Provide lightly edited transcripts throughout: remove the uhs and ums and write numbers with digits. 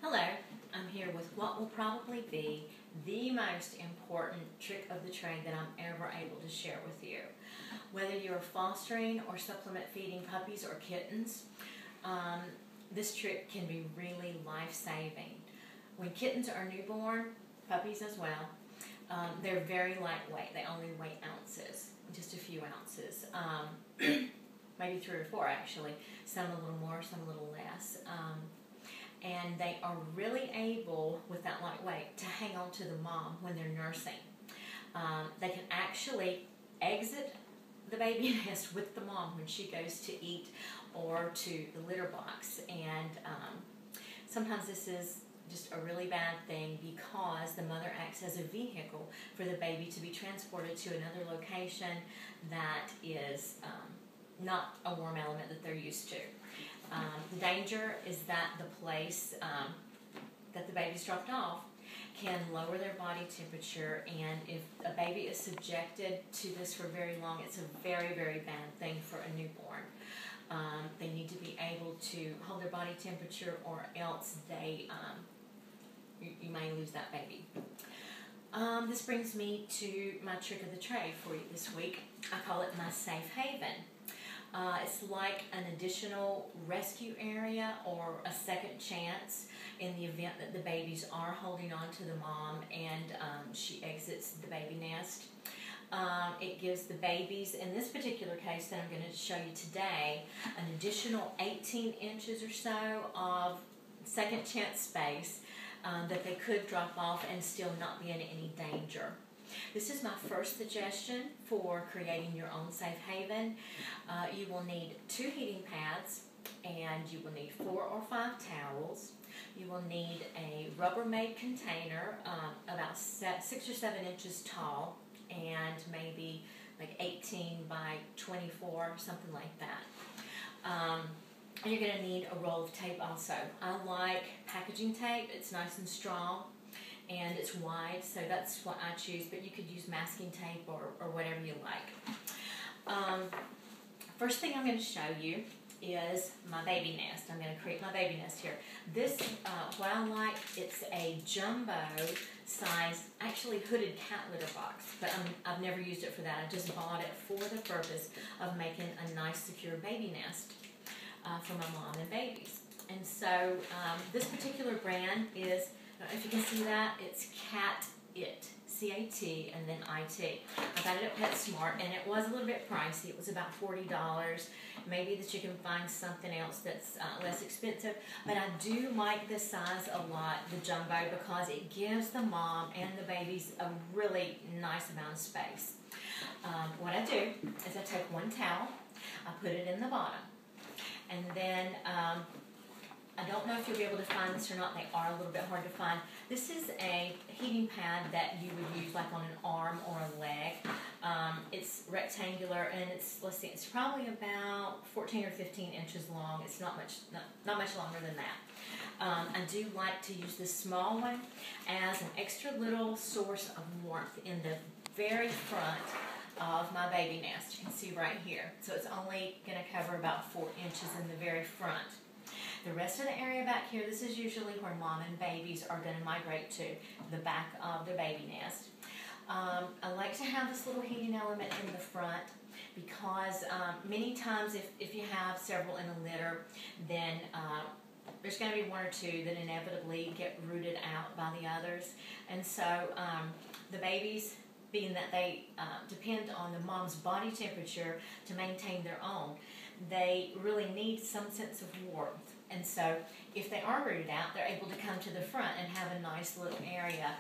Hello, I'm here with what will probably be the most important trick of the trade that I'm ever able to share with you. Whether you're fostering or supplement feeding puppies or kittens, this trick can be really life-saving. When kittens are newborn, puppies as well, they're very lightweight. They only weigh ounces, just a few ounces, maybe 3 or 4 actually, some a little more, some a little less. And they are really able, with that light weight, to hang on to the mom when they're nursing. They can actually exit the baby nest with the mom when she goes to eat or to the litter box. And sometimes this is just a really bad thing because the mother acts as a vehicle for the baby to be transported to another location that is not a warm element that they're used to. The danger is that the place that the baby's dropped off can lower their body temperature, and if a baby is subjected to this for very long, it's a very, very bad thing for a newborn. They need to be able to hold their body temperature, or else you may lose that baby. This brings me to my trick of the trade for you this week. I call it my safe haven. It's like an additional rescue area or a second chance in the event that the babies are holding on to the mom and she exits the baby nest. It gives the babies, in this particular case that I'm going to show you today, an additional 18 inches or so of second chance space that they could drop off and still not be in any danger. This is my first suggestion for creating your own safe haven. You will need 2 heating pads, and you will need 4 or 5 towels. You will need a Rubbermaid container about 6 or 7 inches tall and maybe like 18 by 24, something like that. And you're going to need a roll of tape also. I like packaging tape. It's nice and strong. And it's wide, so that's what I choose, but you could use masking tape or whatever you like. First thing I'm going to show you is my baby nest. I'm going to create my baby nest here. This, what I like, it's a jumbo size, actually hooded cat litter box, but I've never used it for that. I just bought it for the purpose of making a nice secure baby nest for my mom and babies. And so this particular brand is, if you can see that, it's Cat It, C-A-T and then I-T. I got it at PetSmart, and it was a little bit pricey. It was about $40. Maybe that you can find something else that's less expensive. But I do like this size a lot, the jumbo, because it gives the mom and the babies a really nice amount of space. What I do is I take 1 towel, I put it in the bottom, and then I don't know if you'll be able to find this or not. They are a little bit hard to find. This is a heating pad that you would use like on an arm or a leg. It's rectangular, and let's see, it's probably about 14 or 15 inches long. It's not much longer than that. I do like to use this small one as an extra little source of warmth in the very front of my baby nest. You can see right here. So it's only going to cover about 4 inches in the very front. The rest of the area back here, this is usually where mom and babies are going to migrate to, the back of the baby nest. I like to have this little heating element in the front because many times if you have several in a litter, then there's going to be 1 or 2 that inevitably get rooted out by the others. And so the babies, being that they depend on the mom's body temperature to maintain their own, they really need some sense of warmth. And so if they are rooted out, they're able to come to the front and have a nice little area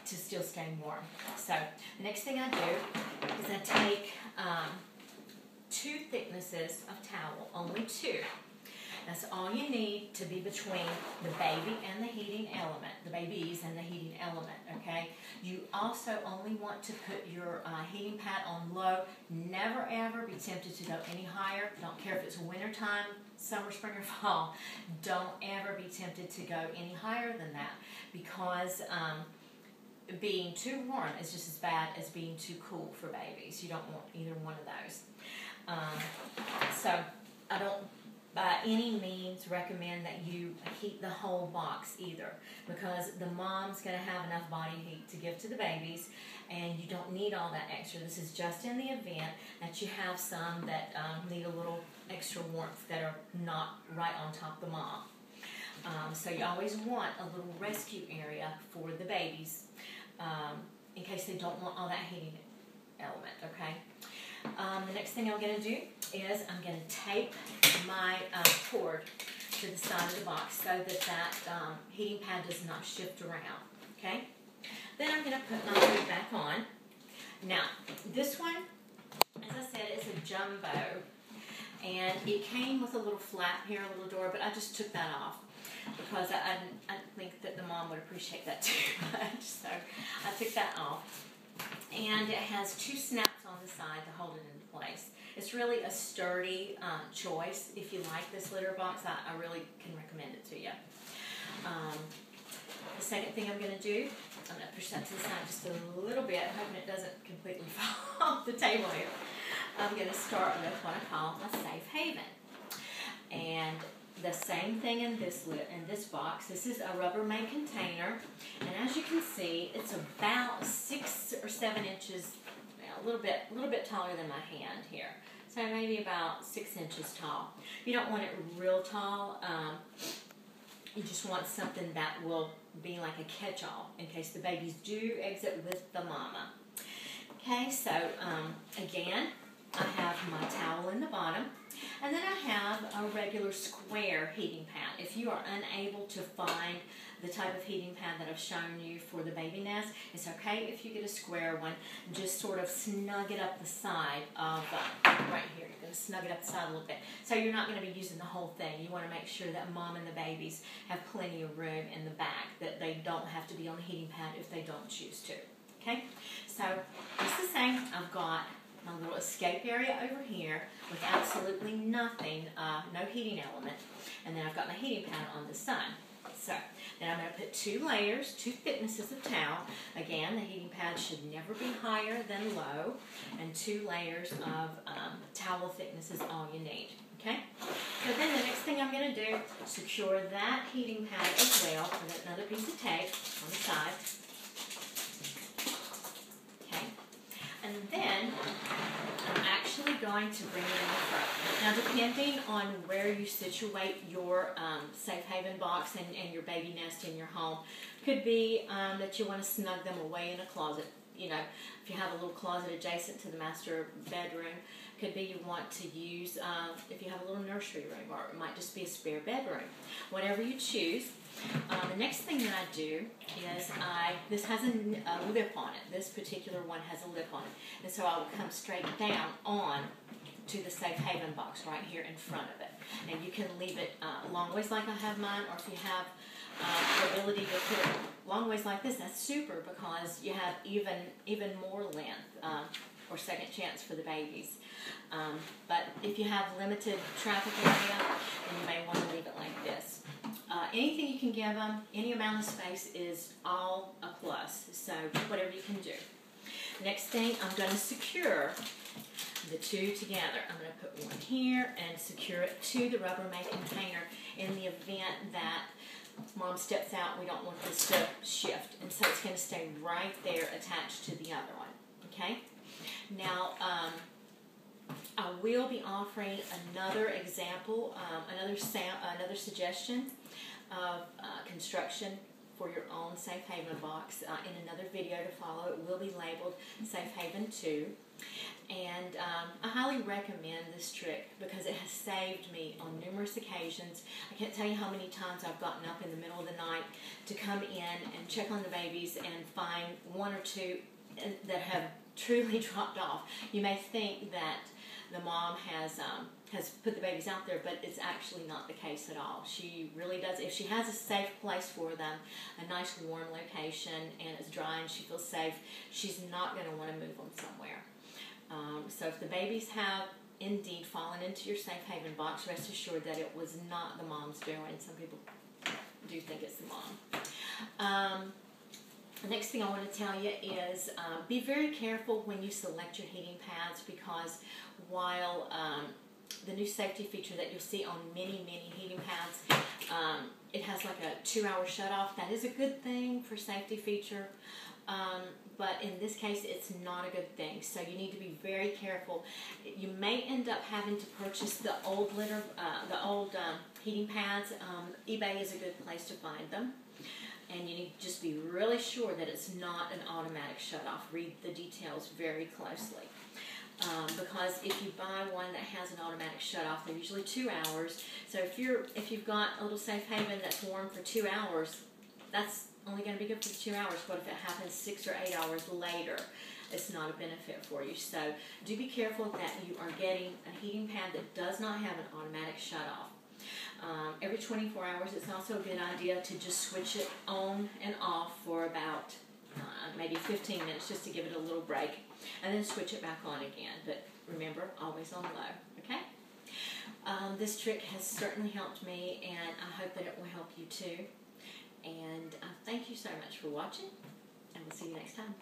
to still stay warm. So the next thing I do is I take 2 thicknesses of towel, only 2. That's all you need to be between the baby and the heating element, the babies and the heating element, okay? You also only want to put your heating pad on low. Never ever be tempted to go any higher. Don't care if it's winter time, summer, spring, or fall. Don't ever be tempted to go any higher than that, because being too warm is just as bad as being too cool for babies. You don't want either one of those. So I don't by any means recommend that you heat the whole box either, because the mom's going to have enough body heat to give to the babies, and you don't need all that extra. This is just in the event that you have some that need a little extra warmth that are not right on top of the mom. So you always want a little rescue area for the babies in case they don't want all that heating element, okay? The next thing I'm going to do is I'm going to tape my cord to the side of the box so that heating pad does not shift around, okay? Then I'm going to put my lid back on. Now, this one, as I said, is a jumbo, and it came with a little flap here, a little door, but I just took that off because I think that the mom would appreciate that too much, so I took that off. And it has 2 snaps on the side to hold it into place. It's really a sturdy choice. If you like this litter box, I really can recommend it to you. The second thing I'm going to do, I'm going to push that to the side just a little bit, hoping it doesn't completely fall off the table here. I'm going to start with what I call a safe haven. And the same thing in this box. This is a Rubbermaid container, and as you can see, it's about 6 or 7 inches, a little bit taller than my hand here. So maybe about 6 inches tall. You don't want it real tall. You just want something that will be like a catch-all in case the babies do exit with the mama. Okay, so again, I have my towel in the bottom. And then I have a regular square heating pad. If you are unable to find the type of heating pad that I've shown you for the baby nest, it's okay if you get a square one. Just sort of snug it up the side of, right here, you're going to snug it up the side a little bit. So you're not going to be using the whole thing. You want to make sure that mom and the babies have plenty of room in the back, that they don't have to be on the heating pad if they don't choose to. Okay? So it's the same. I've got my little escape area over here with absolutely nothing, no heating element. And then I've got my heating pad on the side. So then I'm going to put 2 layers, 2 thicknesses of towel. Again, the heating pad should never be higher than low. And 2 layers of towel thickness is all you need. Okay? So then the next thing I'm going to do, secure that heating pad as well with another piece of tape on the side. And then I'm actually going to bring it in the front. Now, depending on where you situate your safe haven box and your baby nest in your home, could be that you want to snug them away in a closet. You know, if you have a little closet adjacent to the master bedroom, could be you want to use, if you have a little nursery room, or it might just be a spare bedroom. Whatever you choose. The next thing that I do is this has a lip on it. This particular one has a lip on it. And so I will come straight down on to the safe haven box right here in front of it. And you can leave it long ways like I have mine, or if you have the ability to put it long ways like this, that's super, because you have even more length or second chance for the babies. But if you have limited traffic area, then you may want to leave it like this. Anything you can give them, any amount of space is all a plus. So whatever you can do. Next thing, I'm going to secure the 2 together. I'm going to put one here and secure it to the Rubbermaid container in the event that mom steps out. We don't want this to shift. And so it's going to stay right there attached to the other one. Okay? Now, I will be offering another example, another suggestion of construction for your own safe haven box in another video to follow. It will be labeled Safe Haven 2. And I highly recommend this trick because it has saved me on numerous occasions. I can't tell you how many times I've gotten up in the middle of the night to come in and check on the babies and find 1 or 2 that have truly dropped off. You may think that the mom has put the babies out there, but it's actually not the case at all. She really does. If she has a safe place for them, a nice warm location, and it's dry and she feels safe, she's not going to want to move them somewhere. So if the babies have indeed fallen into your safe haven box, rest assured that it was not the mom's doing. Some people do think it's the mom. The next thing I want to tell you is be very careful when you select your heating pads, because while the new safety feature that you'll see on many heating pads. It has like a 2-hour shut-off. That is a good thing for safety feature, but in this case, it's not a good thing. So you need to be very careful. You may end up having to purchase the old heating pads. eBay is a good place to find them. And you need to just be really sure that it's not an automatic shut-off. Read the details very closely. Because if you buy one that has an automatic shut-off, they're usually 2 hours. So if you've got a little safe haven that's warm for 2 hours, that's only going to be good for 2 hours. What if it happens 6 or 8 hours later? It's not a benefit for you. So do be careful that you are getting a heating pad that does not have an automatic shut-off. Every 24 hours, it's also a good idea to just switch it on and off for about maybe 15 minutes just to give it a little break, and then switch it back on again. But remember, always on low, okay? This trick has certainly helped me, and I hope that it will help you too. And thank you so much for watching, and we'll see you next time.